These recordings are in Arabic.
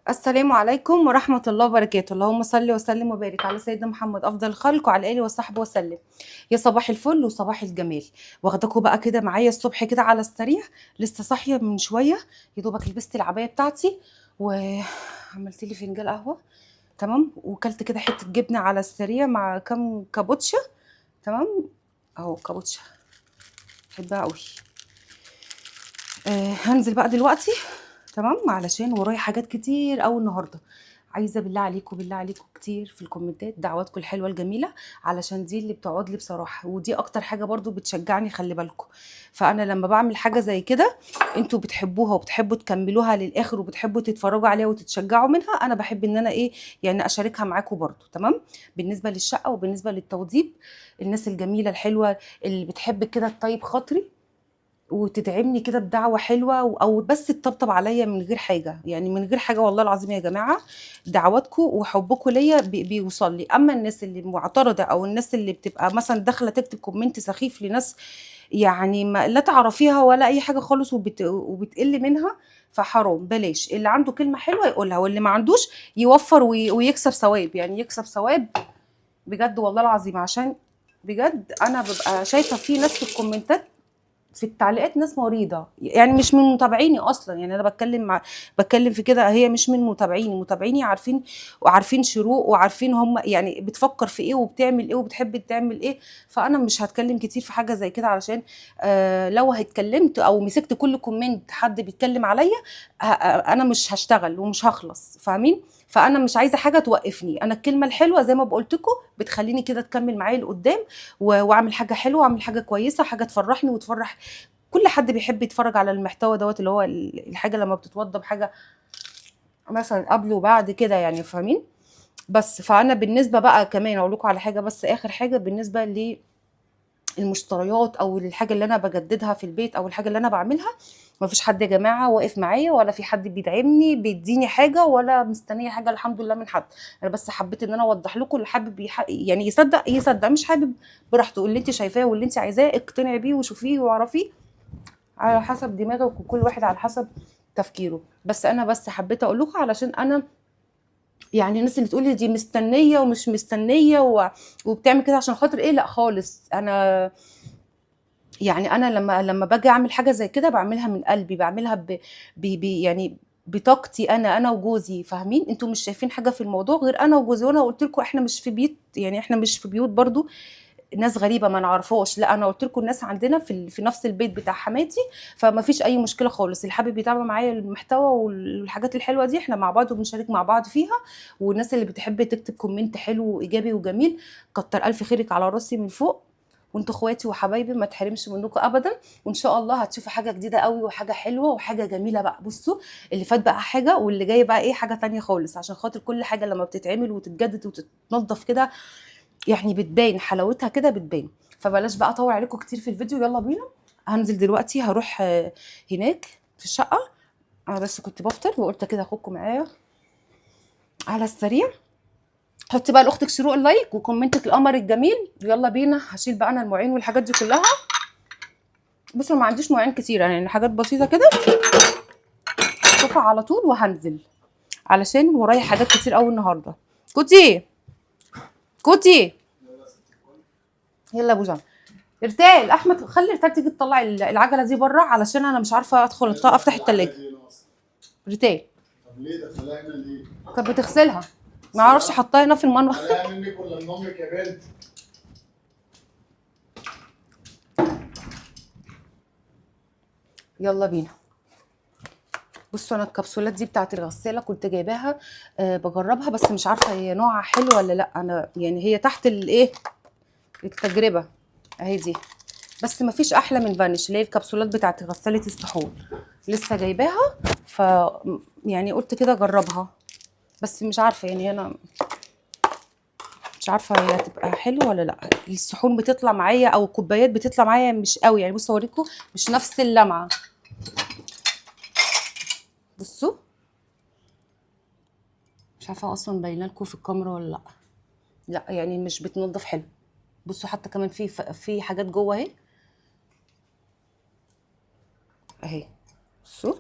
السلام عليكم ورحمة الله وبركاته. اللهم صل وسلم وبارك على سيدنا محمد أفضل الخلق وعلى آله وصحبه وسلم. يا صباح الفل وصباح الجمال. واخداكوا بقى كده معايا الصبح كده على السريع. لسه صاحية من شوية، يا دوبك لبست العباية بتاعتي وعملت لي فنجان قهوة. تمام، وكلت كده حتة جبنة على السريع مع كام كابوتشا. تمام، اهو كابوتشا بحبها قوي. هنزل بقى دلوقتي. تمام، علشان ورايا حاجات كتير قوي النهارده. عايزه بالله عليكم بالله عليكم كتير في الكومنتات دعواتكم الحلوه الجميله، علشان دي اللي بتقعد لي بصراحه، ودي اكتر حاجه برضو بتشجعني، خلي بالكم. فانا لما بعمل حاجه زي كده انتوا بتحبوها وبتحبوا تكملوها للاخر وبتحبوا تتفرجوا عليها وتتشجعوا منها، انا بحب ان انا ايه يعني اشاركها معاكم برضو. تمام، بالنسبه للشقه وبالنسبه للتوضيب، الناس الجميله الحلوه اللي بتحب كده الطيب خاطري وتدعمني كده بدعوة حلوة أو بس تطبطب عليا من غير حاجة، يعني من غير حاجة والله العظيم يا جماعة. دعواتكم وحبكم ليا بيوصل لي. أما الناس اللي معترضة أو الناس اللي بتبقى مثلا داخلة تكتب كومنت سخيف لناس يعني ما لا تعرفيها ولا أي حاجة خالص وبتقل منها، فحرام بلاش. اللي عنده كلمة حلوة يقولها، واللي ما عندوش يوفر ويكسب ثواب، يعني يكسب ثواب بجد والله العظيم. عشان بجد أنا ببقى شايفة في ناس في الكومنتات في التعليقات ناس مريضة، يعني مش من متابعيني اصلا. يعني انا بتكلم في كده، هي مش من متابعيني عارفين، وعارفين شروق وعارفين هم يعني بتفكر في ايه وبتعمل ايه وبتحب تعمل ايه. فانا مش هتكلم كتير في حاجة زي كده، علشان لو اتكلمت او مسكت كل كومنت حد بيتكلم عليا انا مش هشتغل ومش هخلص، فاهمين؟ فانا مش عايزه حاجه توقفني. انا الكلمه الحلوه زي ما بقولت لكم بتخليني كده تكمل معايا لقدام، واعمل حاجه حلوه واعمل حاجه كويسه، حاجه تفرحني وتفرح كل حد بيحب يتفرج على المحتوى دوت، اللي هو الحاجه لما بتتوضى بحاجه مثلا قبل وبعد كده، يعني فاهمين؟ بس فانا بالنسبه بقى كمان اقول لكم على حاجه، بس اخر حاجه بالنسبه للمشتريات او الحاجه اللي انا بجددها في البيت او الحاجه اللي انا بعملها، ما فيش حد يا جماعه واقف معايا، ولا في حد بيدعمني بيديني حاجه، ولا مستنيه حاجه الحمد لله من حد. انا بس حبيت ان انا اوضح لكم، اللي حابب يعني يصدق يصدق، مش حابب براحته. اللي انت شايفاه واللي انت عايزاه اقتنعي بيه وشوفيه واعرفيه على حسب دماغك، وكل واحد على حسب تفكيره. بس انا بس حبيت اقول لكم علشان انا يعني الناس اللي تقولي دي مستنيه ومش مستنيه وبتعمل كده عشان خاطر ايه، لا خالص. انا يعني انا لما باجي اعمل حاجه زي كده بعملها من قلبي، بعملها يعني بطاقتي انا وجوزي، فاهمين؟ انتوا مش شايفين حاجه في الموضوع غير انا وجوزي. وانا قلت لكم احنا مش في بيت، يعني احنا مش في بيوت برضو ناس غريبه ما نعرفهاش، لا انا قلت لكم الناس عندنا في نفس البيت بتاع حماتي. فما فيش اي مشكله خالص. اللي حابب يتابع معايا المحتوى والحاجات الحلوه دي احنا مع بعض وبنشارك مع بعض فيها. والناس اللي بتحب تكتب كومنت حلو وايجابي وجميل، كتر الف خيرك على راسي من فوق. وانتوا اخواتي وحبايبي ما تحرمش منكم ابدا. وان شاء الله هتشوفوا حاجه جديده قوي وحاجه حلوه وحاجه جميله بقى. بصوا، اللي فات بقى حاجه واللي جاي بقى ايه حاجه تانية خالص، عشان خاطر كل حاجه لما بتتعمل وتتجدد وتتنضف كده يعني بتبان حلاوتها كده بتبان. فبلاش بقى اطول عليكم كتير في الفيديو، يلا بينا. هنزل دلوقتي هروح هناك في الشقه. انا بس كنت بفطر وقلت كده اخدكم معايا على السريع. حطي بقى لاختك شروق اللايك وكومنتك القمر الجميل. يلا بينا، هشيل بقى انا المواعين والحاجات دي كلها. بصوا ما عنديش مواعين كتير، يعني حاجات بسيطه كده، شوفها على طول وهنزل علشان ورايا حاجات كتير قوي النهارده. كوتي كوتي، يلا يا ابو جان. ارتال احمد، خلي ارتال تيجي تطلع العجله دي بره، علشان انا مش عارفه ادخل افتح التلاجة. ارتال، طب ليه دخلها هنا ليه؟ كانت بتغسلها، ما اعرفش حطها هنا في المنور. عليها منك ولا من امك يا بنت؟ يلا بينا. بصوا انا الكبسولات دي بتاعت الغساله كنت جايباها بجربها، بس مش عارفه هي نوعها حلو ولا لا. انا يعني هي تحت الايه التجربه اهي دي. بس ما فيش احلى من فانيش اللي هي الكبسولات بتاعت غساله الصحون، لسه جايباها. ف يعني قلت كده اجربها، بس مش عارفه يعني انا مش عارفه هي هتبقى حلوه ولا لا. الصحون بتطلع معايا او الكوبايات بتطلع معايا مش قوي، يعني بصوا اوريكم مش نفس اللمعه. بصوا مش عارفه اصلا باينه لكم في الكاميرا ولا لا. لا يعني مش بتنضف حلو. بصوا حتى كمان في حاجات جوه اهي، اهي. بصوا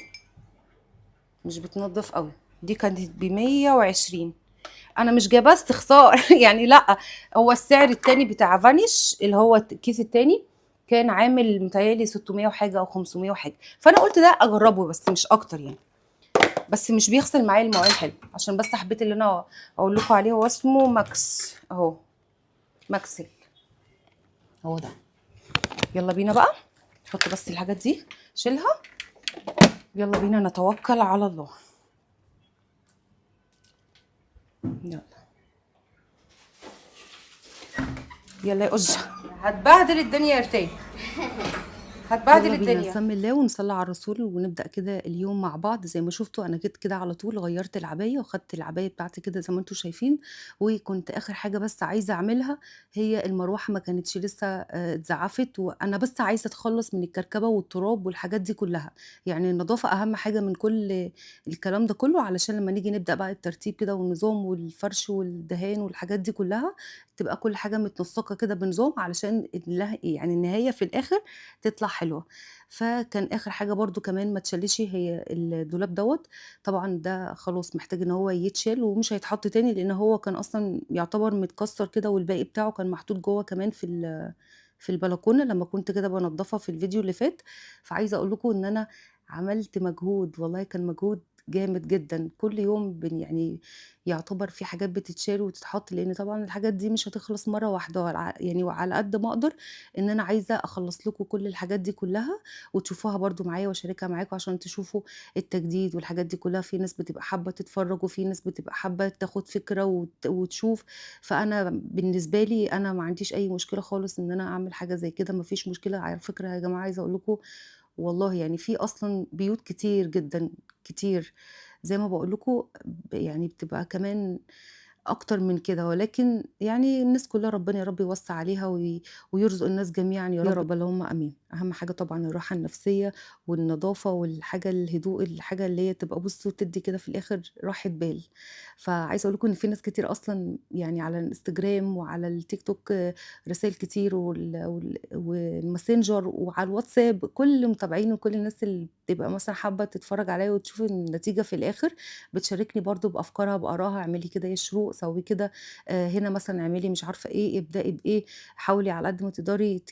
مش بتنضف قوي. دي كانت ب120. انا مش جايباه استخسار يعني لا، هو السعر التاني بتاع فانيش اللي هو الكيس التاني كان عامل متهيألي 600 وحاجه او 500 وحاجه، فانا قلت ده اجربه بس مش اكتر يعني. بس مش بيغسل معايا المواعين حلو، عشان بس حبيت اللي انا اقول لكم عليه. هو اسمه ماكس اهو، ماكسل هو ده. يلا بينا بقى نحط بس الحاجات دي شيلها، يلا بينا نتوكل على الله. يلا يلا يا قجة، هتبهدل الدنيا يا رتين، هتبهدل يلا بينا الدنيا. نسمي الله ونصلي على الرسول ونبدأ كده اليوم مع بعض. زي ما شفتوا انا جيت كده على طول غيرت العباية وخدت العباية بتاعتي كده زي ما انتوا شايفين. وكنت اخر حاجة بس عايزة اعملها هي المروحة، ما كانتش لسه اتزعفت، وانا بس عايزة اتخلص من الكركبة والتراب والحاجات دي كلها. يعني النظافة اهم حاجة من كل الكلام ده كله، علشان لما نيجي نبدأ بقى الترتيب كده والنظام والفرش والدهان والحاجات دي كلها تبقى كل حاجة متنسقة كده بنظام، علشان يعني النهاية في الآخر تطلع حلوة. فكان آخر حاجة برضه كمان ما اتشالش هي الدولاب دوّة. طبعًا ده خلاص محتاج إن هو يتشال ومش هيتحط تاني، لإن هو كان أصلًا يعتبر متكسّر كده، والباقي بتاعه كان محطوط جوّه كمان في البلكونة لمّا كنت كده بانضّفها في الفيديو اللي فات. فعايزة أقول لكم إن أنا عملت مجهود، والله كان مجهود جامد جدًا. كل يوم يعني يعتبر في حاجات بتتشال وتتحط، لإن طبعًا الحاجات دي مش هتخلص مرّة واحدة، يعني وعلى قد ما أقدر إن أنا عايزة أخلّص لكم كل الحاجات دي كلّها وتشوفوها برضه معايا واشاركها معاكم عشان تشوفوا التجديد والحاجات دي كلّها. في ناس بتبقى حابة تتفرّج وفي ناس بتبقى حابة تاخد فكرة وتشوف. فأنا بالنسبة لي أنا ما عنديش أي مشكلة خالص إن أنا أعمل حاجة زي كده، ما فيش مشكلة. على فكرة يا جماعة عايزة أقول لكم والله يعني في أصلًا بيوت كتير جدًا، كتير زي ما باقول لكم يعني بتبقى كمان أكتر من كده، ولكن يعني الناس كلّها ربنا يا رب يوسّع عليها ويرزق الناس جميعًا يا رب، اللهم آمين. أهم حاجة طبعًا الراحة النفسية والنضافة والحاجة الهدوء، الحاجة اللي هي تبقى بُصّوا تدّي كده في الآخر راحة بال. فعايزة أقول لكم إن في ناس كتير أصلًا يعني على الإنستجرام وعلى التيك توك رسايل كتير والماسنجر وعلى الواتساب، كل متابعيني وكل الناس اللي بتبقى مثلًا حابة تتفرّج عليَّ وتشوف النتيجة في الآخر، بتشاركني برضه بأفكارها بآرائها. اعملي كده يا شروق، سوّي كده، هنا مثلًا اعملي مش عارفة إيه، ابدئي بإيه. حاولي على قد ما تقدري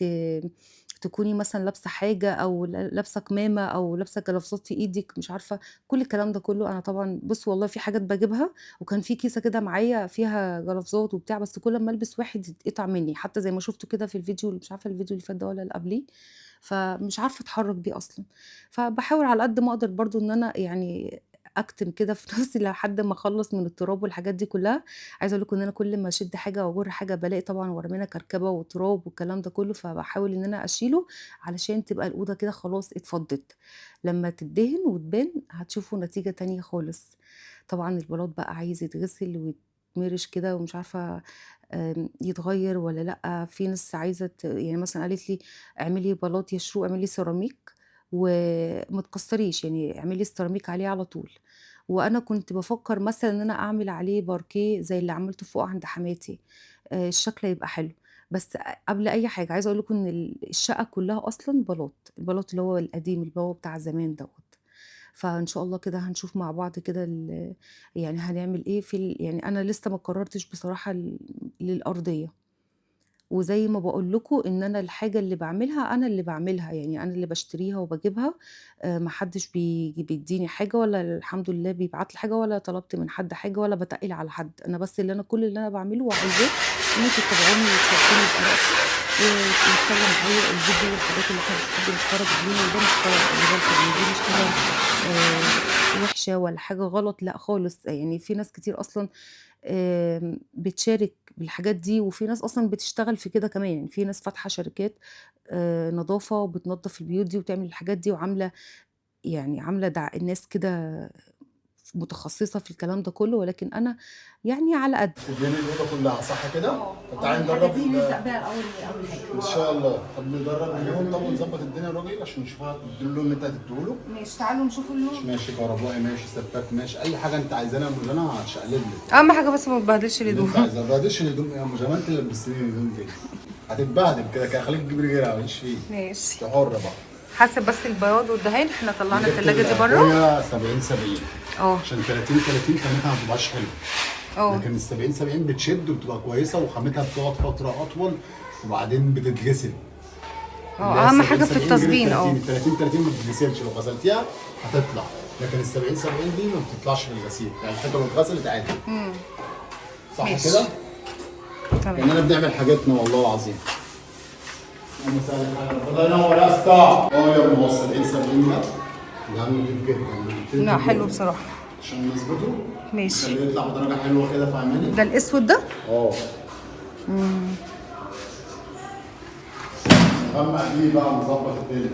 تكوني مثلًا لابسة حاجة أو لابسة كمامة أو لابسة جلافزات في إيدِك، مش عارفة كل الكلام ده كله. أنا طبعًا بُصّي والله في حاجات باجيبها، وكان في كيسة كده معايا فيها جلافزات وبتاع، بس كل أمّا ألبس واحد يتقطع منّي، حتى زي ما شُفتوا كده في الفيديو مش عارفة الفيديو اللي فات ده والّا اللي قبليه، فمش عارفة أتحرّك بيه أصلًا. فباحاول على قد ما أقدر برضه إن أنا يعني أكتم كده في نفسي لحد ما أخلّص من التراب والحاجات دي كلّها. عايزة أقول لكم إن أنا كل ما أشد حاجة أو أجر حاجة بالاقي طبعًا ورا منها كركبة وتراب والكلام ده كلّه، فباحاول إن أنا أشيله علشان تبقى الأوضة كده خلاص اتفضِّت. لمّا تدّهن وتبان هتشوفوا نتيجة تانية خالص. طبعًا البلاط بقى عايز يتغسل ويتمرش كده ومش عارفة يتغيّر والّا لأ. في ناس عايزة يعني مثلًا قالت لي اعملي بلاط يا شروق، اعملي سيراميك وما تكسّريش، يعني اعملي السيراميك عليه على طول. وأنا كنت بافكّر مثلًا إن أنا أعمل عليه باركيه زي اللي عملته فوق عند حماتي، الشكل هيبقى حلو. بس قبل أي حاجة عايزة أقول لكم إن الشقة كلّها أصلًا بلاط، البلاط اللي هو القديم اللي هو بتاع زمان دوّة. فإن شاء الله كده هنشوف مع بعض كده يعني هنعمل إيه يعني أنا لسه ما قررتش بصراحة للأرضية. وزي ما باقول لكم إن أنا الحاجة اللي باعملها أنا اللي باعملها، يعني أنا اللي باشتريها وباجيبها. ما حدش بييجي بيدّيني حاجة ولا الحمد لله بيبعت لي حاجة ولا طلبت من حد حاجة ولا باتقِّل على حد. أنا بس كل اللي أنا باعمله وعايزاه إن أنتم تتابعوني وتشاركوني بآرائكم وتتابعوا معايا الفيديو والحاجات اللي إحنا بنحب نتفرّج عليها. وده مش غلط، خلي بالكم يعني دي مش حاجة وِحشة ولا حاجة غلط، لأ خالص. يعني في ناس كتير أصلًا بتشارك بالحاجات دي، وفي ناس أصلًا بتشتغل في كده كمان. يعني في ناس فاتحة شركات نضافة وبتنضّف البيوت دي وتعمل الحاجات دي، وعاملة يعني عاملة الناس كده متخصصة في الكلام ده كله، ولكن أنا يعني على قدّي. تدهني الأوضة كلها صح كده؟ طب تعالي الحاجة نجرب دي نبدأ بيها أول حاجة. إن شاء الله. طب نجرب اللون طب ونظبط الدنيا الراجل عشان نشوفها اللون اللي أنت هتديه له. ماشي تعالوا نشوف اللون. ماشي كهربائي ماشي سباك ماشي أي حاجة أنت عايزاها من هنا هتشقلب لك. أهم حاجة بس ما تبهدلش اللي أنت الهدوم. عايزاه ما تبهدلش الهدوم يا أم زمان أنت اللي لبستني الهدوم دي. هتتبهدل كده كده خليك تجيب غيرها ماليش فيه. ماشي. أنت حرة بقى. حاسب بس البياض والدهان. احنا طلعنا جبت التلاجة دي بره. العربية 70 اه عشان 30 خامتها ما بتبقاش حلوه. اه لكن ال 70 بتشد وبتبقى كويسه وخامتها بتقعد فتره اطول وبعدين بتتغسل. اللي هي اهم ال حاجة 70 في 70 غير التصبين. ال 30 ما بتتغسلش، لو غسلتيها هتطلع. لكن ال 70 دي ما بتطلعش في الغسيل، يعني الحته لو اتغسلت عادي. صح ماشي. كده؟ تمام. كاننا بنعمل حاجاتنا والله العظيم. الله ينور يا اسطى. يا ابني هو 70 ده ده نضيف جدا. لا حلو بصراحة. عشان نظبطه ماشي. نخليه يطلع بدرجه حلوه كده، فاهماني؟ ده الاسود ده. نغمق بيه بقى نظبط الدنيا.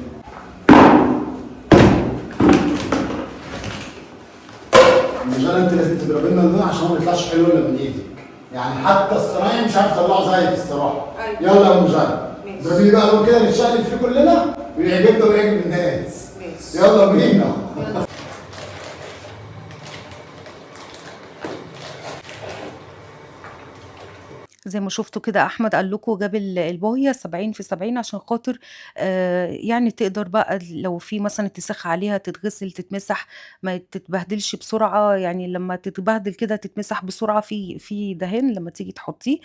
المجال انت لازم تضرب لنا اللون عشان ما يطلعش حلو الا من ايدك. يعني حتى الصنايعي مش عارف يطلعه زيك الصراحه. أيوة. يلا يا مجال ماشي. اضربي بقى لون كده نتشقلب فيه كلنا ويعجبنا ويعجب الناس. ماشي. يلا بينا. زي ما شفتوا كده أحمد قال لكم جاب الباهية 70 في 70 عشان خاطر يعني تقدر بقى لو في مثلًا اتساخ عليها تتغسل، تتمسح، ما تتبهدلش بسرعة، يعني لمّا تتبهدل كده تتمسح بسرعة في دهان لمّا تيجي تحطيه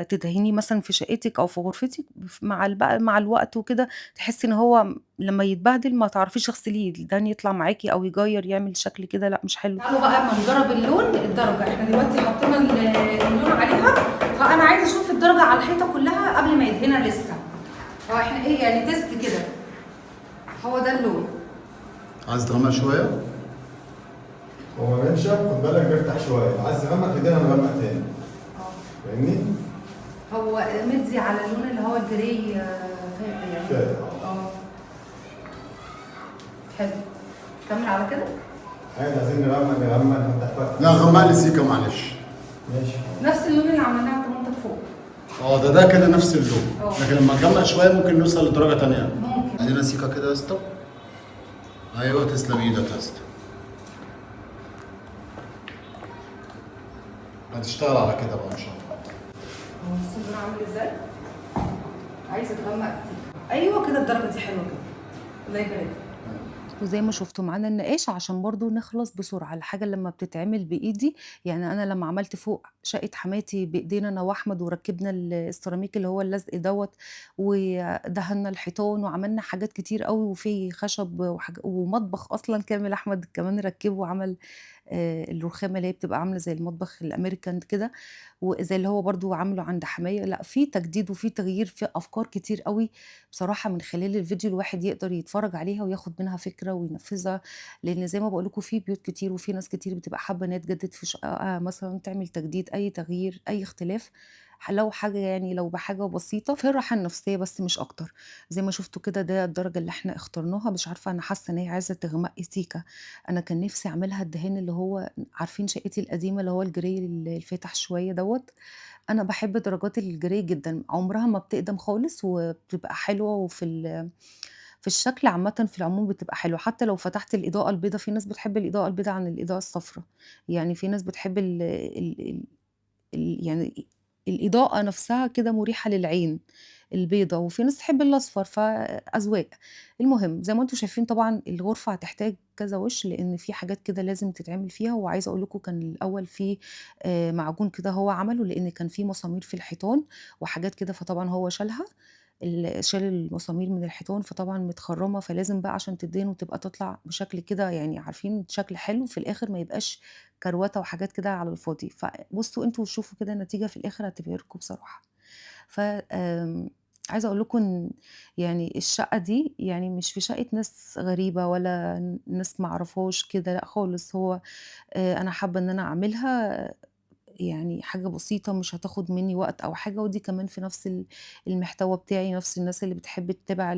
تدهنيه مثلًا في شقتِك أو في غرفتِك مع الوقت وكده تحسي إن هو لمّا يتبهدل ما تعرفيش تغسليه، الدهان يطلع معاكِ أو يجيّر يعمل شكل كده لأ مش حلو. تعالوا بقى اما نجرب الدرجة. احنا دلوقتي حطينا اللون عليها، فأنا عايزة أشوف الدرجة على الحيطة كلها قبل ما يدهنها لسه. هو احنا إيه يعني تيست كده. هو ده اللون. عايز تغمق شويه؟ هو ما بينشف، خد بالك بيفتح شويه، عايز تغمق في ايدينا نغمق تاني. فاهمني؟ هو مدي على اللون اللي هو الجراي يعني. كده. حلو. كمل على كده. عادي عايزين نغمق نفتح فتح. لا غمق لي سيكه معلش. ماشي. نفس اللون اللي عملناه عند مامتك فوق. ده كده نفس اللون. لكن لما نغمق شويه ممكن نوصل لدرجه ثانيه. ممكن. ادينا سيكه كده يا اسطى. ايوه تسلم ايدك يا اسطى. هتشتغل على كده بقى ان شاء الله. بص اللون عامل ازاي؟ عايزه تغمق فيه. ايوه كده الدرجه دي حلوه كده. الله يبارك. وزي ما شفتوا معانا النقاش عشان برضو نخلص بسرعة. الحاجة لما بتتعمل بإيدي، يعني أنا لما عملت فوق شقة حماتي بإيدينا أنا وأحمد وركبنا السيراميك اللي هو اللزق دوت ودهنا الحيطان وعملنا حاجات كتير قوي وفي خشب ومطبخ أصلا كامل أحمد كمان ركبه وعمل الرخامة اللي هي بتبقى عاملة زي المطبخ الأمريكان كده وزي اللي هو برضو عامله عند حماية. لا في تجديد وفي تغيير في أفكار كتير قوي بصراحة من خلال الفيديو الواحد يقدر يتفرج عليها وياخد منها فكرة وينفذها. لأن زي ما بقول لكم في بيوت كتير وفي ناس كتير بتبقى حابة إنها تجدد في شقها مثلا تعمل تجديد أي تغيير أي اختلاف لو حاجة يعني لو بحاجة بسيطة في الراحة النفسية بس مش أكتر. زي ما شفتوا كده ده الدرجة اللي احنا اخترناها. مش عارفة أنا حاسة إن هي عايزة تغمق سيكا. أنا كان نفسي أعملها الدهان اللي هو عارفين شقتي القديمة اللي هو الجري الفاتح شوية دوت. أنا باحب درجات الجراي جدًا، عمرها ما بتقدم خالص وبتبقى حلوة في الشكل عامةً في العموم بتبقى حلوة، حتى لو فتحت الإضاءة البيضا في ناس بتحب الإضاءة البيضا عن الإضاءة الصفرا، يعني في ناس بتحب يعني الإضاءة نفسها كده مريحة للعين البيضا، وفي ناس تحب الأصفر، فأذواق. المهم زي ما أنتم شايفين طبعًا الغرفة هتحتاج كذا وِش، لإن في حاجات كده لازم تتعمل فيها، وعايزة أقول لكم كان الأول في معجون كده هو عمله، لإن كان في مسامير في الحيطان وحاجات كده، فطبعًا هو شالها، شال المسامير من الحيطان، فطبعًا متخرّمة، فلازم بقى عشان تدهن وتبقى تطلع بشكل كده يعني عارفين شكل حلو في الآخر ما يبقاش كروتة وحاجات كده على الفاضي. فبُصّوا أنتم وشوفوا كده النتيجة في الآخر هتبهركم بصراحة. ف عايزة أقول لكم إن يعني الشقة دي يعني مش في شقة ناس غريبة ولا ناس ما أعرفهاش كده، لأ خالص. هو أنا حابة إن أنا أعملها يعني حاجة بسيطة مش هتاخد منّي وقت أو حاجة، ودي كمان في نفس المحتوى بتاعي، نفس الناس اللي بتحب تتابع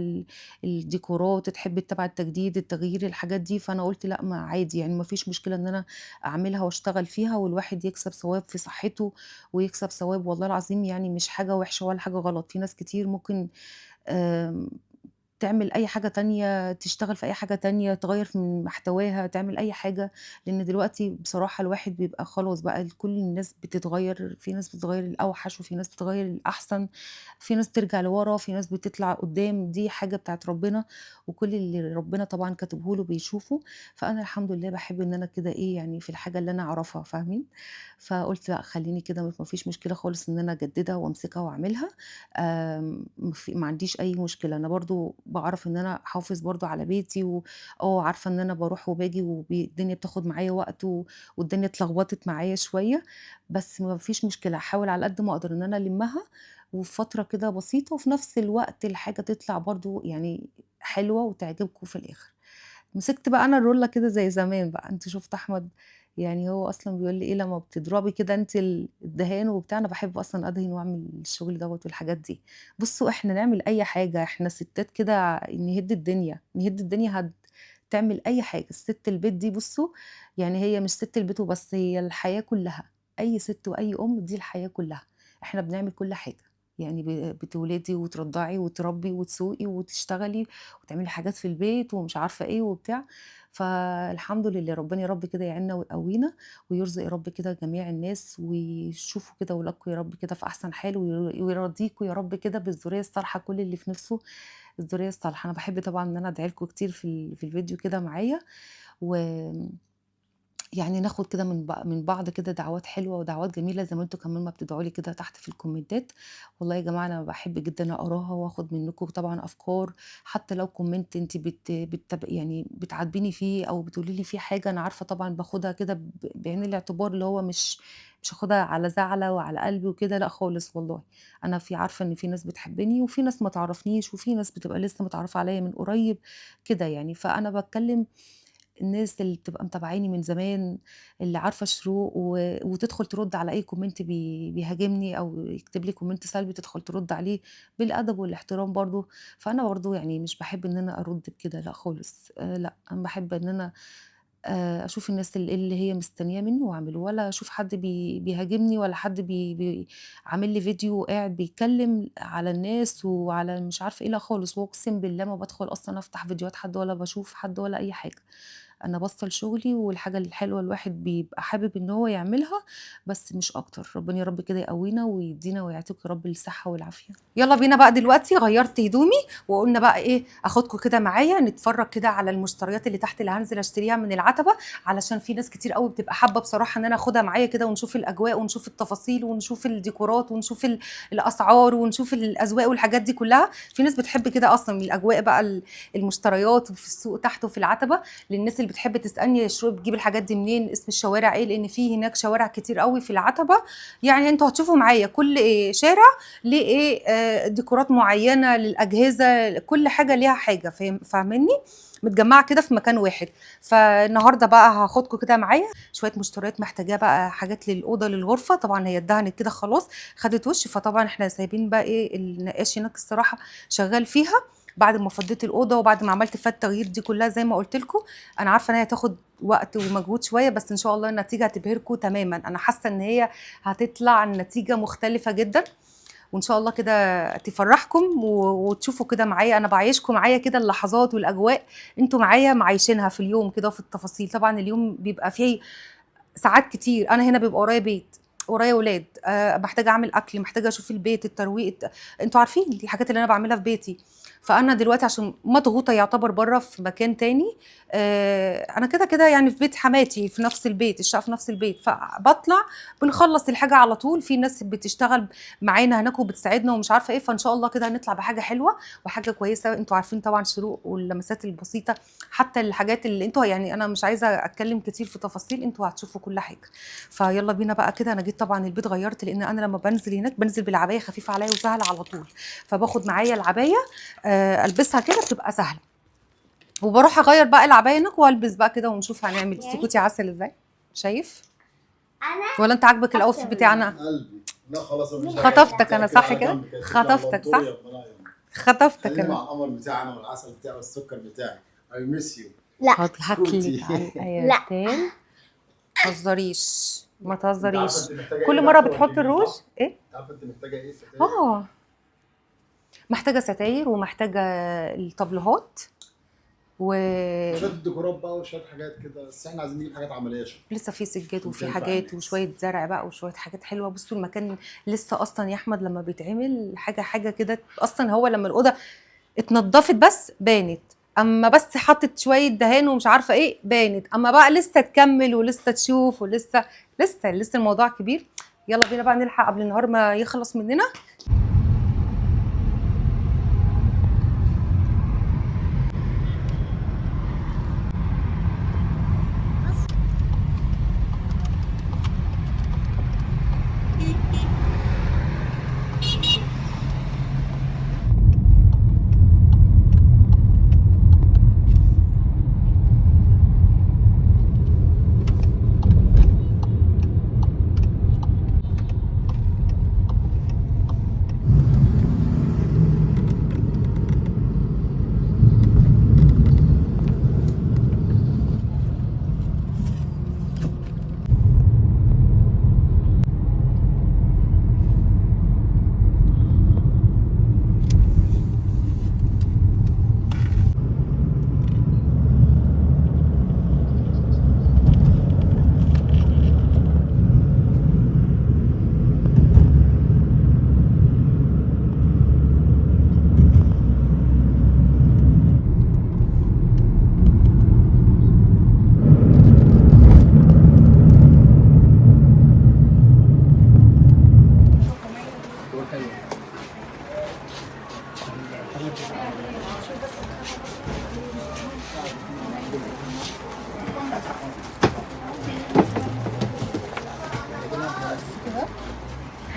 الديكورات، تحب تتابع التجديد، التغيير، الحاجات دي. فأنا قُلت لأ ما عادي يعني ما فيش مشكلة إن أنا أعملها وأشتغل فيها والواحد يكسب ثواب في صحته ويكسب ثواب والله العظيم يعني مش حاجة وحشة ولا حاجة غلط. في ناس كتير ممكن آمم تعمل أي حاجة تانية، تشتغل في أي حاجة تانية، تغيّر من محتواها، تعمل أي حاجة، لإن دلوقتي بصراحة الواحد بيبقى خلاص بقى كل الناس بتتغيّر، في ناس بتتغيّر للأوحش وفي ناس بتتغيّر للأحسن، في ناس بترجع لورا، في ناس بتطلع قدّام، دي حاجة بتاعة ربنا، وكل اللي ربنا طبعًا كاتبه له بيشوفه، فأنا الحمد لله باحب إن أنا كده إيه، يعني في الحاجة اللي أنا أعرفها فاهمين؟ فقُلت لأ خلّيني كده ما فيش مشكلة خالص إن أنا أجددها وأمسكها وأعملها. ما عنديش أي مشكلة، أنا برضه باعرف إن أنا أحافظ برضه على بيتي عارفة إن أنا باروح وباجي الدنيا بتاخد معايا وقت والدنيا اتلخبطت معايا شوية، بس ما فيش مشكلة، هاحاول على قد ما أقدر إن أنا ألمّها وفي فترة كده بسيطة، وفي نفس الوقت الحاجة تطلع برضه يعني حلوة وتعجبكم في الآخر. مسكت بقى أنا الرولة كده زي زمان بقى، أنتِ شُفتِ أحمد يعني هو أصلًا بيقول لي إيه لمّا بتضربي كده أنتِ الدهان وبتاع، أنا باحب أصلًا أدهن وأعمل الشغل دوّة والحاجات دي. بُصّوا إحنا نعمل أي حاجة، إحنا ستات كده نهد الدنيا، نهد الدنيا تعمل أي حاجة، الست البيت دي بُصّوا يعني هي مش ست البيت وبس، هي الحياة كلّها، أي ست وأي أم دي الحياة كلّها، إحنا بنعمل كل حاجة، يعني بتولدي وترضعي وتربي وتسوقي وتشتغلي وتعملي حاجات في البيت ومش عارفة إيه وبتاع، فالحمد لله ربنا يا رب كده يعيننا ويقوينا ويرزق يا رب كده جميع الناس ويشوفوا كده ولادكم يا رب كده في أحسن حال ويرضيكوا يا رب كده بالذرية الصالحة كل اللي في نفسه الذرية الصالحة. أنا باحب طبعًا إن أنا أدعي لكم كتير في الفيديو كده معايا و يعني ناخد كده من بعض كده دعوات حلوة ودعوات جميلة زي ما أنتم كمان ما بتدعوا لي كده تحت في الكومنتات، والله يا جماعة أنا باحب جدًا أقراها وآخد منكم طبعًا أفكار، حتى لو كومنت أنتِ يعني بتعاتبيني فيه أو بتقولي لي فيه حاجة أنا عارفة طبعًا باخدها كده بعين الاعتبار اللي هو مش هاخدها على زعلة وعلى قلبي وكده لأ خالص والله، أنا عارفة إن في ناس بتحبني وفي ناس ما تعرفنيش وفي ناس بتبقى لسه متعرفة عليَّ من قريب كده يعني، فأنا باتكلم الناس اللي بتبقى متابعاني من زمان، اللي عارفة شروق وتدخل ترد على أي كومنت بيهاجمني أو يكتب لي كومنت سلبي تدخل ترد عليه بالأدب والاحترام برضه، فأنا برضه يعني مش باحب إن أنا أرد بكده لأ خالص، لأ، أنا باحب إن أنا أشوف الناس اللي هي مستنياه منّي وأعمله، ولا أشوف حد بيهاجمني ولا حد عامل لي فيديو وقاعد بيتكلم على الناس وعلى مش عارفة إيه، لا خالص، وأقسم بالله ما بادخل أصلًا أفتح فيديوهات حد ولا باشوف حد ولا أي حاجة. أنا باصة لشغلي والحاجة الحلوة الواحد بيبقى حابب إن هو يعملها، بس مش أكتر. ربنا يا رب كده يقوينا ويدينا ويعطيكم يا رب الصحة والعافية. يلا بينا بقى دلوقتي غيرت هدومي وقلنا بقى ايه اخدكم كده معايا نتفرج كده على المشتريات اللي تحت اللي هنزل اشتريها من العتبه، علشان في ناس كتير قوي بتبقى حابه بصراحه ان انا اخدها معايا كده ونشوف الاجواء ونشوف التفاصيل ونشوف الديكورات ونشوف الاسعار ونشوف الاذواق والحاجات دي كلها. في ناس بتحب كده اصلا من الاجواء بقى المشتريات وفي السوق تحت وفي العتبه. للناس اللي بتحب تسالني شو بتجيب الحاجات دي منين، اسم الشوارع ايه، لان في هناك شوارع كتير قوي في العتبه. يعني انتوا هتشوفوا معايا كل شارع ليه ايه ديكورات معينه للاجهزه، كل حاجه ليها حاجه فاهميني، متجمعه كده في مكان واحد. فالنهارده بقى هاخدكم كده معايا شويه مشتريات محتاجاه بقى، حاجات للاوضه للغرفه، طبعا هي اتدهنت كده خلاص خدت وش، فطبعا احنا سايبين بقى ايه النقاش هناك الصراحه شغال فيها بعد ما فضيت الاوضه وبعد ما عملت فيها التغيير دي كلها زي ما قلت لكم. انا عارفه ان هي هتاخد وقت ومجهود شويه، بس ان شاء الله النتيجه هتبهركم تماما. انا حاسه ان هي هتطلع النتيجه مختلفه جدا، وان شاء الله كده تفرحكم وتشوفوا كده معايا. انا بعيشكم معايا كده اللحظات والاجواء انتوا معايا معايشينها في اليوم كده وفي التفاصيل. طبعا اليوم بيبقى فيه ساعات كتير، انا هنا بيبقى ورايا بيت ورايا ولاد، محتاجه اعمل اكل، محتاجه اشوف البيت الترويق، انتوا عارفين دي الحاجات اللي انا بعملها في بيتي. فانا دلوقتي عشان مضغوطه يعتبر بره في مكان تاني، انا كده كده يعني في بيت حماتي في نفس البيت، الشقه في نفس البيت، فبطلع بنخلص الحاجه على طول. في ناس بتشتغل معانا هناك وبتساعدنا ومش عارفه ايه، فان شاء الله كده هنطلع بحاجه حلوه وحاجه كويسه. انتوا عارفين طبعا شروق واللمسات البسيطه، حتى الحاجات اللي انتوا يعني انا مش عايزه اتكلم كتير في تفاصيل، انتوا هتشوفوا كل حاجه. فيلا بينا بقى كده. انا جيت طبعا البيت غيرت، لان انا لما بنزل هناك بنزل بالعبايه خفيفه عليا وسهله على طول، فباخد معايا العبايه البسها كده بتبقى سهله، وبروح اغير بقى العبايه هناك والبس بقى كده ونشوف هنعمل. سكوتي عسل ازاي شايف؟ ولا انت عاجبك الاوتفيت بتاعنا؟ قلبي لا خلاص مفيش حاجة. خطفتك انا صح كده؟ خطفتك صح؟ خطفتك خليني مع انا. القمر بتاعنا والعسل بتاعي والسكر بتاعي. I miss you. لا هاكلك كوتي. على الايتين، ما تهزريش ما انت عارفه تهزريش. انت محتاجه ايه كل بقى مره تروح بتحط تجيبيه الروج صح؟ ايه؟ عارفه انت محتاجه ايه ستاير؟ اه محتاجه ستاير ومحتاجه الطبلوهات شويه الديكورات بقى وشويه حاجات كده، بس احنا عايزين نجيب حاجات عمليه شويه. ولسه في سجاد وفي وتنفع حاجات الناس. وشويه زرع بقى وشويه حاجات حلوه. بصوا المكان لسه اصلا يا احمد لما بيتعمل حاجه كده اصلا. هو لما الاوضه اتنضفت بس بانت، اما بس حطت شويه دهان ومش عارفه ايه بانت، اما بقى لسه تكمل ولسه تشوف ولسه الموضوع كبير. يلا بينا بقى نلحق قبل النهار ما يخلص مننا.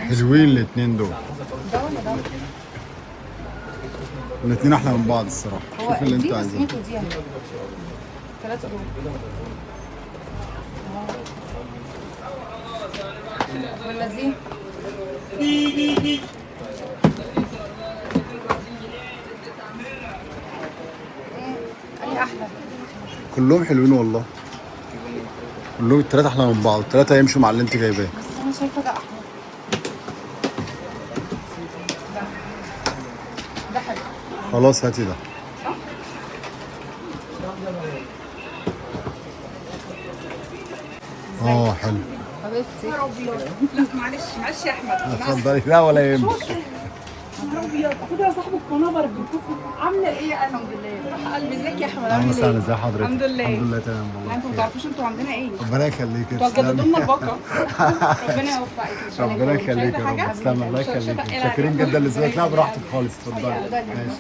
حلوين الاثنين دول. ده ولا ده؟ الاثنين احلى من بعض الصراحه. هو شوف اللي انت دي عايزاه. اسمته دي اهي. 3 دول. ولا دي؟ اي احلى؟ كلهم حلوين والله. كلهم الثلاثه احلى من بعض، الثلاثه يمشوا مع اللي انت جايباه. بس انا شايفه ده احلى. ده حلو. خلاص هاتي ده. حلو. حبيبتي لا معلش يا احمد. اتفضلي. لا ولا يهمك. نهار ابيض، اخدها يا صاحب القنابر بتشوف عامله ايه. الحمد لله. روح قلبي، ازيك يا احمد؟ اهلا عامل وسهلا، ايه؟ ازي حضرتك؟ الحمد لله. الحمد لله تمام والله. انتوا ما تعرفوش انتوا عندنا ايه. ربنا يخليك. انتوا هتجددوا لنا الباقه. ربنا يوفقك ان شاء الله. ربنا مش عايزة يخليك يا حاجة؟ رب. تسلم، الله يخليك. شكراً. شاكرين جدا لذوقك. لا براحتك خالص، اتفضلي. ده ماشي.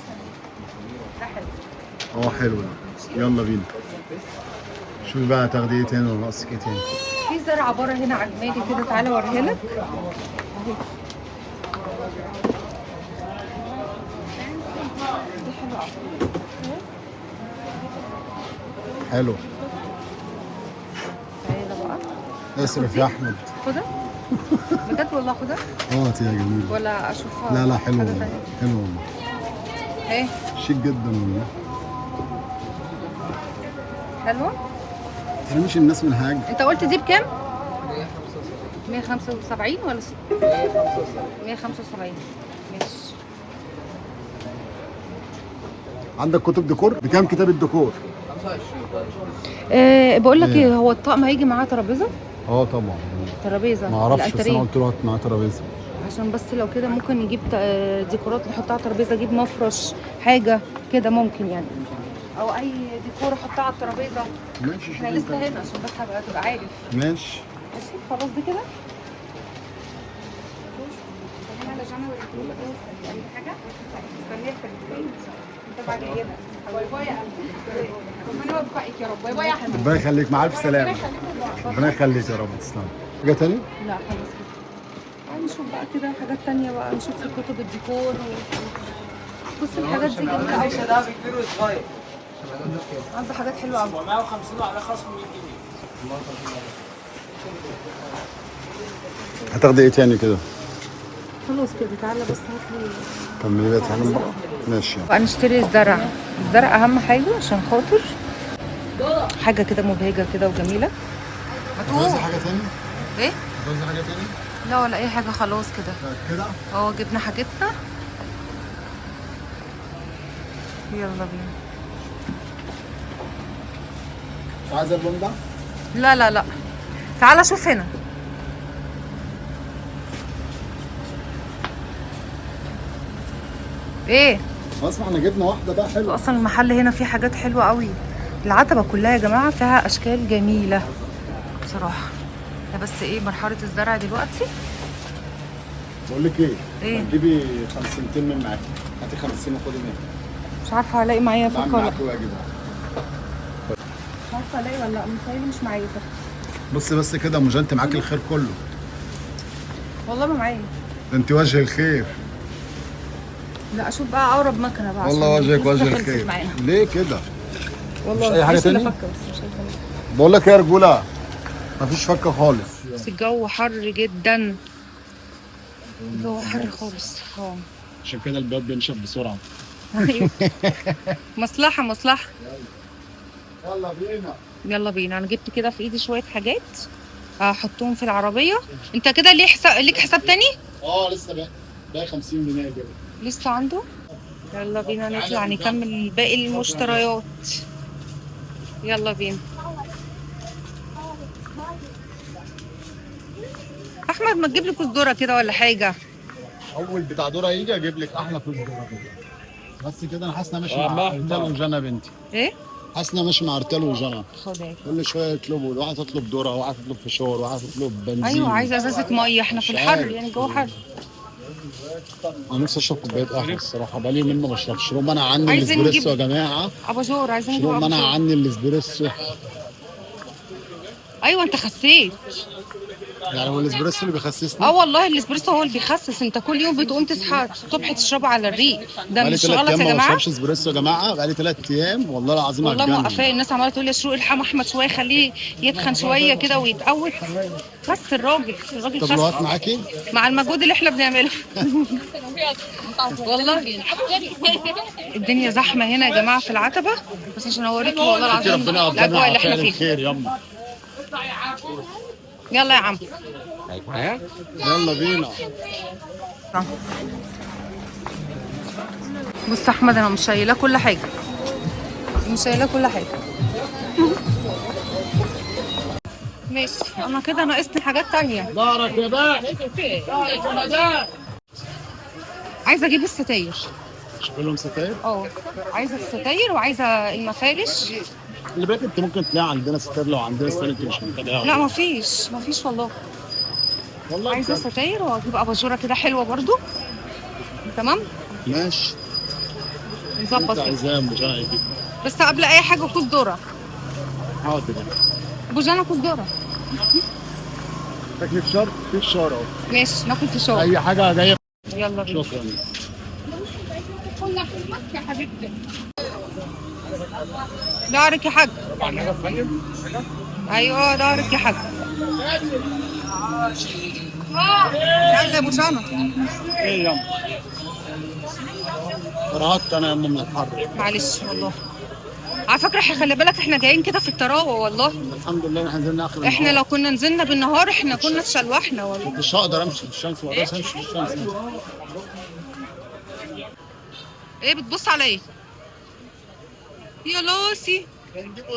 حلو ده. يلا بينا. شوفي بقى هتاخدي ايه تاني ولا ناقصك ايه تاني؟ في زرعه بره هنا عجباني كده، تعالى اوريها لك. حلو. تعالى بقى اصرف يا احمد. خدها بجد والله، خدها هاتي يا جميل. ولا اشوفها؟ لا حلو حاجة والله. تانية؟ حلو والله. ايه شيك جدا والله. حلوه. ترميش الناس من حاجه. انت قلت دي بكام؟ 175 ولا 175. ماشي. عندك كتب ديكور؟ بكام كتاب الديكور؟ بقول لك ايه، هو الطقم هيجي معاه ترابيزه؟ طبعا. ترابيزه ما اعرفش، بس الأتاريه. انا قلت له هات معاه ترابيزه. عشان بس لو كده ممكن نجيب ديكورات نحطها على الترابيزه، اجيب مفرش حاجه كده ممكن يعني، او اي ديكور احطها على الترابيزه. ماشي. احنا لسه هنا عشان بس تبقى عارف. ماشي. ماشي خلاص دي كده. باي باي يا قلبي. ربنا يوفقك يا رب. باي باي يا احمد. ربنا يخليك، مع الف سلامه. ربنا يخليك يا رب. تسلم. حاجه تاني؟ لا خلاص كده. تعالي نشوف بقى كده حاجات تانية بقى، نشوف في كتب الديكور بص الحاجات دي جميلة قوي. ده بكبير وصغير. عنده حاجات حلوة قوي. 750 وعلى خصم 100 جنيه. هتاخدي ايه تاني كده؟ خلاص كده تعالى بس هات لي. كملي بقى تعالى بقى. ماشي. بقى نشتري الزرع. الزرع أهم حاجة عشان خاطر حاجة كده مبهجة كده وجميلة. عايزة حاجه تاني؟ ايه؟ عايزة حاجه تاني؟ لا ولا أي حاجة، خلاص كده. كده؟ جبنا حاجتنا. يلا بينا. مش عايزه اللون ده؟ لا لا لا، تعالى شوف هنا. ايه خلاص، ما احنا جبنا واحده بقى حلوه. اصلا المحل هنا فيه حاجات حلوه قوي. العتبه كلها يا جماعه فيها اشكال جميله بصراحه. ده بس ايه مرحله الزرع دلوقتي. بقول لك ايه؟ إيه؟ هتجيبي 50 من معاكي، هاتي 50 وخدي منها. مش عارفه هلاقي معايا بعمل فكه ولا معاكي واجبها. مش عارفه الاقي ولا لا، متهيألي مش معايا فكه. بصي بس كده يا مجا، انت معاكي الخير كله. والله ما معايا. ده انت وجه الخير. لا اشوف بقى اقرب مكنه بقى. والله عشان وجهك الفلوس وجه خلصت الخير. معانا. ليه كده؟ والله مش أي حاجة مفيش إلا تاني؟ فكه بس مش هيخلص. بقول لك ايه يا رجوله؟ مفيش فكه خالص. بس الجو حر جدا. الجو حر خالص. عشان كده البيض بينشف بسرعه. أيوة. مصلحه مصلحه. يلا بينا. يلا بينا. انا جبت كده في ايدي شويه حاجات هحطهم في العربيه. انت كده ليه ليك حساب تاني؟ لسه باقي 50 جنيه كده. لسه عنده. يلا بينا نطلع نكمل باقي المشتريات. يلا بينا. احمد ما تجيب لي كوز ذره كده ولا حاجه. اول بتاع دورة يجي اجيب لك احلى كوز ذره كده. بس كده انا حاسس ان انا ماشي مع ارتال وجنى بنتي. ايه حاسس ان انا ماشي مع ارتال وجنى. خدها. كل شويه يطلبوا، واحد تطلب ذره، واحد تطلب فشار، واحد تطلب بنزين. ايوه عايزه ازازه ميه، احنا في الحر يعني الجو حر. انا نفسي اشرب كوبايه قهوه الصراحه، بقالي يومين ما بشربش. شروب منع عني عايزين الاسبريسو يا نجيب- جماعه. اباجور عايزين نجيب شروب منع أباجور. عني الاسبريسو. ايوه انت خسيت. يعني هو الاسبريسو اللي بيخسسني؟ اه والله الاسبريسو هو اللي بيخسس. انت كل يوم بتقوم تصحى الصبح تشربه على الريق. ده بقالي مش 3 غلط ايام يا ما جماعه. بشربش اسبريسو يا جماعه، بقالي 3 ايام والله العظيم والله هتجنن. موقفاه. الناس عماله تقول لي شروق الحام احمد شويه خليه يتخن شويه كده ويتقوت. بس الراجل طب لو هات خس معاكي؟ مع المجهود اللي احنا بنعمله. والله الدنيا زحمه هنا يا جماعه في العتبه. بس عشان اوريكم والله العظيم ربنا يقدرنا الاجواء على اللي احنا فعل فيها. الخير. يلا يلا يا عم. يلا بينا. بص يا احمد انا مش شايله كل حاجه. مش شايله كل حاجه. ماشي انا كده ناقصني حاجات تانية. ظهرك يا باح. عايزه اجيب الستاير. شوف لهم ستاير. عايزه الستاير وعايزه المفارش. اللي بالك انت ممكن تلاقي عندنا ستاير، لو عندنا ستاير انت مش محتاجها. لا مفيش والله. والله عايزه بجد. ستاير واجيب اباجوره كده حلوه برضو. تمام ماشي. نظبط انت كده. عايزاه يا مجانا يجيب. بس قبل اي حاجه كوز ذره. حاضر. بوجانا كوز ذره. تكليف شرط في فشار اهو. ماشي ناكل فشار. اي حاجه جايه. يلا بينا. شكرا. دارك يا حاج. ايوه دارك يا حاج. يلا يا بوجانا. ايه يلا. فرهطت انا يا ام من الحر. معلش والله. على فكره خلي بالك احنا جايين كده في الطراوه والله. الحمد لله احنا نزلنا اخر احنا النهار. لو كنا نزلنا بالنهار احنا كنا اتشلوحنا والله. مش هقدر امشي في الشمس، ما اقدرش امشي في الشمس. ايه بتبص على ايه؟ يا لوسي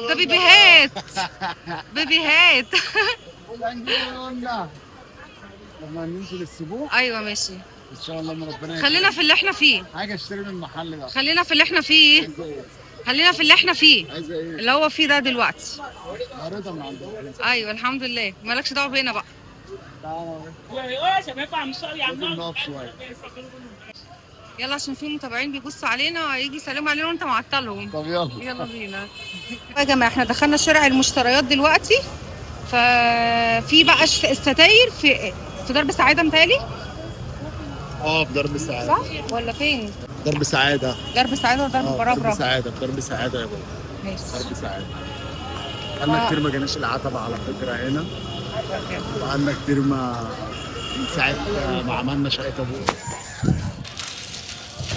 ده بيبيهات. بيبيهات. لما ننزل السبوع ايوه ماشي. ان شاء الله ربنا يكرمك. خلينا في اللي احنا فيه. حاجه اشتري من المحل ده. خلينا في اللي احنا فيه. خلينا في اللي احنا فيه. عايزه ايه؟ اللي هو فيه ده دلوقتي. عارضه من عندهم. ايوه الحمد لله مالكش دعوه بينا بقى. لازم نقف شويه. يلا عشان في متابعين بيبصوا علينا هيجي يسلموا علينا وانت معطلهم. طب يلا. يلا بينا. يا جماعه احنا دخلنا شارع المشتريات دلوقتي. ففي بقى الستاير في درب سعاده متهيألي. في درب سعاده. صح ولا فين؟ درب سعاده. درب سعاده ولا درب درب برابره؟ سعاده، درب سعاده يا بابا. ماشي. درب سعاده. بقالنا كتير ما جيناش العتبه على فكره هنا. بقالنا كتير من ساعه ما عملنا شقه ابوه.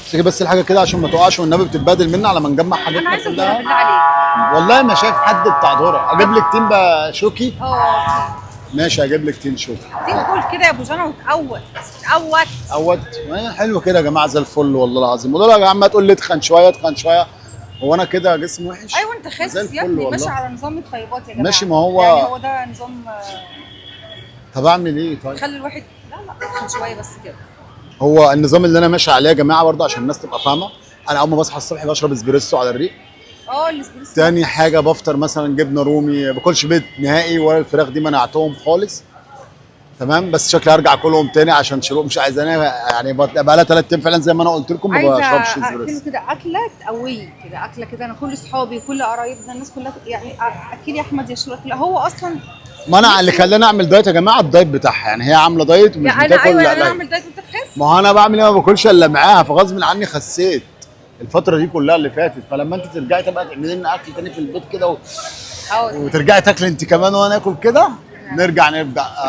امسكي بس الحاجه كده عشان ما تقعش والنبي بتتبادل مني على ما نجمع انا حاجتنا عايزه كلها. الذره بالله عليك. والله ما شايف حد بتاع ذره. اجيب لك تيم بقى شوكي. ماشي هجيب لك تين شوف. تقول كده يا ابو جنى وتقوت تقوت. قوت حلو كده يا جماعه زي الفل والله العظيم. والله يا جماعه تقول لي اتخن شويه اتخن شويه، هو انا كده جسمي وحش؟ ايوه انت زي خاسس الفل يا ابني، ماشي والله. على نظام الطيبات يا جماعه. ماشي، ما هو يعني هو ده نظام طب اعمل ايه طيب؟ خلي الواحد لا اتخن شويه بس كده. هو النظام اللي انا ماشي عليه يا جماعه برضه عشان الناس تبقى فاهمه، انا اول ما بصحى الصبح بشرب اسبريسو على الريق. الاسبريسو. تاني حاجه بفطر مثلا جبنه رومي، ما باكلش بيض نهائي ولا الفراخ دي منعتهم خالص. تمام، بس شكلي هرجع اكلهم تاني عشان شروق مش عايزاني يعني بقى لها 3 ايام فعلا زي ما انا قلت لكم ما عايزه بشربش اكله اسبريسو. كده، اكله تقويه كده، اكله كده. انا كل اصحابي كل قرايبنا الناس كلها يعني اكل يا احمد يا شروق. لا هو اصلا ما انا اللي خلاني اعمل دايت يا جماعه الدايت بتاعها، يعني هي عامله دايت ومش يعني بتاكل. ايوه لا يعني انا لا، اعمل دايت وانت تخس. ما هو انا بعمل ايه؟ ما باكلش الا معاها، فغصب عني خسيت الفتره دي كلها اللي فاتت. فلما انت ترجعي تبقى تعملي لنا اكل تاني في البيت كده وترجعي تاكلي انت كمان وانا اكل كده، نرجع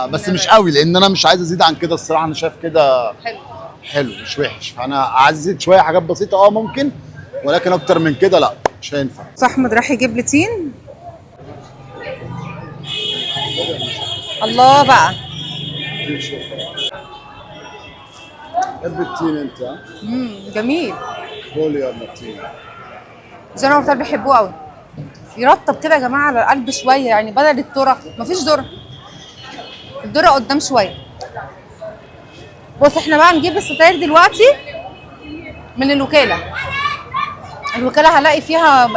بس مش قوي لان انا مش عايز ازيد عن كده الصراحه. انا شايف كده حلو حلو مش وحش، فانا عايز ازيد شويه حاجات بسيطه ممكن، ولكن اكتر من كده لا مش هينفع. احمد راح يجيب لي تين. الله بقى. تحب التين انت ها؟ جميل. قول يا التين. زي ما قلت بيحبوه قوي، يرطب كده يا جماعه على القلب شويه، يعني بدل الذره مفيش ذره، الذره قدام شويه. بص احنا بقى نجيب الستاير دلوقتي من الوكاله. الوكاله هلاقي فيها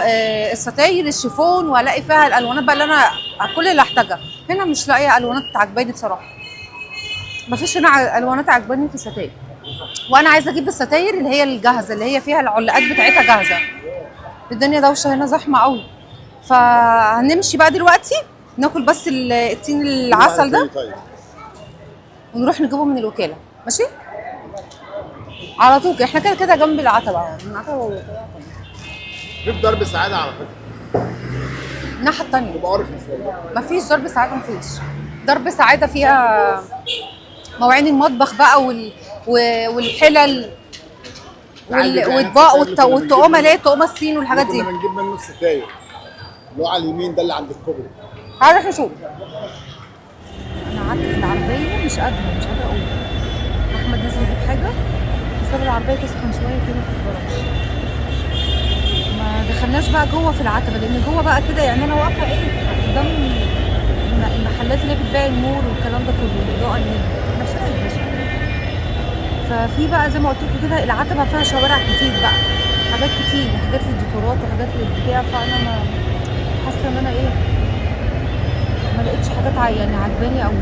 الستاير الشيفون، وهلاقي فيها الالوانات بقى اللي انا كل اللي احتاجها. هنا مش لاقيه الوانات عجباني بصراحه، مفيش هنا الوانات عجباني في الستاير. وانا عايزه اجيب الستاير اللي هي الجاهزه اللي هي فيها العلاقات بتاعتها جاهزه. الدنيا دوشه هنا زحمه قوي، فهنمشي بقى دلوقتي ناكل بس التين العسل ده ونروح نجيبه من الوكاله. ماشي على طول. احنا كده كده جنب العتبه، من العتبه جيب ضرب سعاده على فكره الناحيه الثانيه. تبقى ارخص والله. مفيش ضرب سعاده، مفيش ضرب سعاده. فيها مواعين المطبخ بقى والحلل واطباق والطقومه اللي هي الطقومه الصين والحاجات دي. كنا بنجيب منه الستاير اللي هو على اليمين ده اللي عند الكوبري. هنروح نشوف. انا قعدت في العربيه مش قادره اقوم. احمد نزل يجيب حاجه بسبب العربيه تسخن شويه كده في الجراج. ما دخلناش بقى جوه في العتبه لان جوه بقى كده يعني انا واقفه قدام المحلات اللي بتبيع النور والكلام ده كله، الاضاءه اللي هنا مش قادره. ففي بقى زي ما قلت لكم كده العتبه فيها شوارع كتير بقى، حاجات كتير، حاجات للديكورات وحاجات للبتاع. فانا ما حاسه ان انا ما لقيتش حاجات يعني عجباني قوي.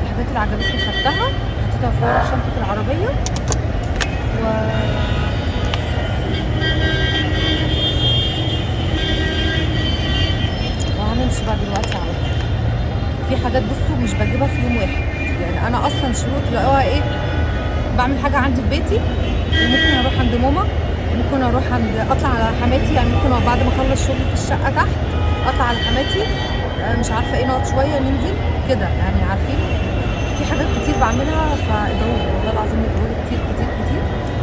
الحاجات اللي عجبتني خدتها حطيتها في ورا شنطه العربيه وهنمشي بقى دلوقتي على طول. في حاجات بصوا مش بجيبها في يوم واحد، يعني انا اصلا شروط تلاقوها بعمل حاجه عندي في بيتي وممكن اروح عند ماما، ممكن اروح اطلع على حماتي، يعني ممكن بعد ما اخلص شغل في الشقه تحت اطلع على حماتي مش عارفه نقعد شويه ننزل كده، يعني عارفين في حاجات كتير بعملها. فادعوا والله العظيم ادعوا كتير كتير كتير.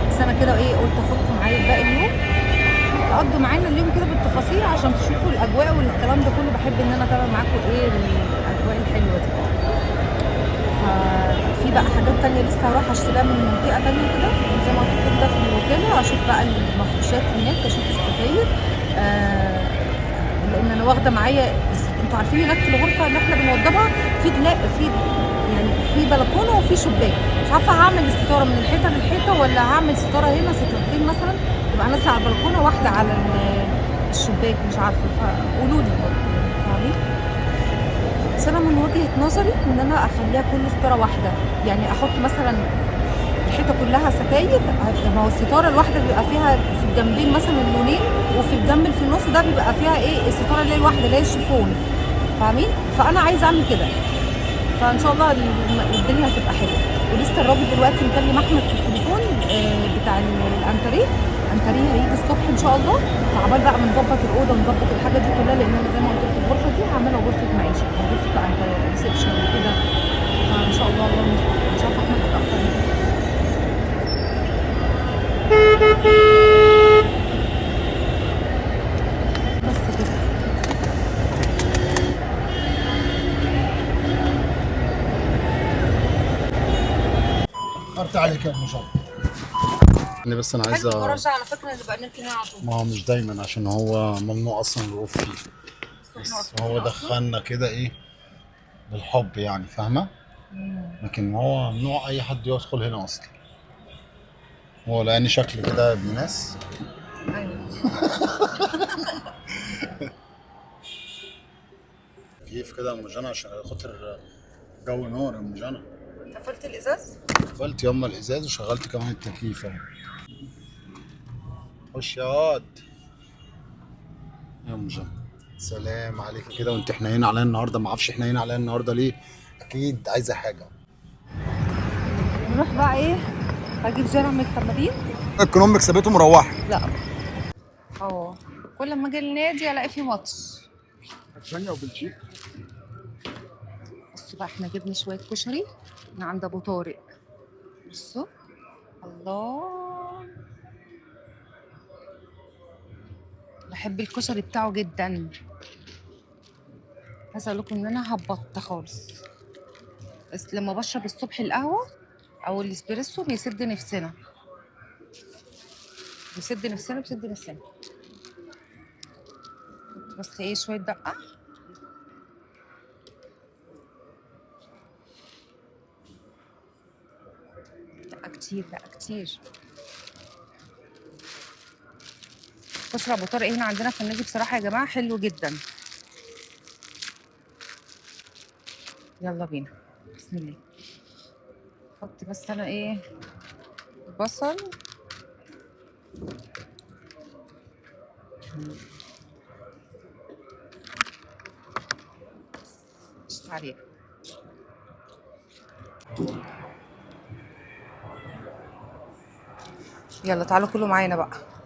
بس انا كده قلت اخدكم معايا باقي اليوم تقضوا معانا اليوم كده بالتفاصيل عشان تشوفوا الاجواء والكلام ده كله. بحب ان انا اتابع معاكم الاجواء الحلوه دي. في بقى حاجات تانية لسه هروح اشتريها من منطقة تانية كده زي ما قلت لكم كده في الوكالة، اشوف بقى المفروشات هناك، اشوف الستاير لان انا واخدة معايا. انتوا عارفين هناك في الغرفة اللي احنا بنوضبها في يعني في بلكونة وفي شباك. مش عارفة هعمل الستارة من الحيطة للحيطة ولا هعمل ستارة هنا ستارتين مثلا تبقى نازلة على البلكونة واحدة على الشباك، مش عارفة. فقولوا لي فاهمين. بس انا من وجهه نظري ان انا اخليها كل ستاره واحده، يعني احط مثلا الحيطه كلها ستاير. ما هو الستاره الواحده بيبقى فيها في الجنبين مثلا اللونين، وفي الجنب اللي في النص ده بيبقى فيها الستاره اللي هي الواحده اللي هي الشيفون، فاهمين. فانا عايزه اعمل كده، فان شاء الله الدنيا هتبقى حلوه. ولسه الراجل دلوقتي مكلم احمد في التليفون بتاع الانتريه هيجي الصبح ان شاء الله. فعبال بقى بنظبط الاوضه ونظبط الحاجه دي كلها، لان انا زي ما قلت لكم الغرفه دي هعملها غرفه معيشه، غرفه بتاع ريسبشن وكده. فان شاء الله الله المستعان. مش عارفه احمد هيتاخر بس كده. حط عليك يا ام شرف. بس انا عايز الجراج على فكره نبقى نركن هنا على طول. ما هو مش دايما عشان هو ممنوع اصلا الوقوف فيه، بس هو دخلنا كده ايه بالحب يعني، فاهمه؟ لكن هو ممنوع اي حد يدخل هنا اصلا. هو لاني شكلي كده ابن ناس. ايوه. كيف كده يا ام جنى عشان خاطر جو نار يا ام جنى. قفلت الازاز؟ قفلت ياما الازاز وشغلت كمان التكييف اهو. خش يا واد يا ام جنى. سلام عليك كده. وانت حنين عليا النهارده، ما اعرفش حنين عليا النهارده ليه، اكيد عايزه حاجه. نروح بقى ايه، هجيب جرى من التمارين. ممكن امك سابته مروحه. لا كل ما اجي النادي الاقي فيه ماتش. اسبانيا وبلجيكا. بصوا بقى احنا جبنا شويه كشري من عند ابو طارق. بصوا الله، بحب الكشري بتاعه جدا. عايزه اقول لكم ان انا هبطت خالص، بس لما بشرب الصبح القهوه او الاسبريسو بيسد نفسنا، بيسد نفسنا. بس ايه شويه دقه. دقه كتير، دقه كتير. كشري ابو طارق هنا عندنا في النادي بصراحه يا جماعه حلو جدا. يلا بينا، بسم الله. حط بس انا ايه، بصل قشطة عليه. يلا تعالوا كلوا معانا بقى.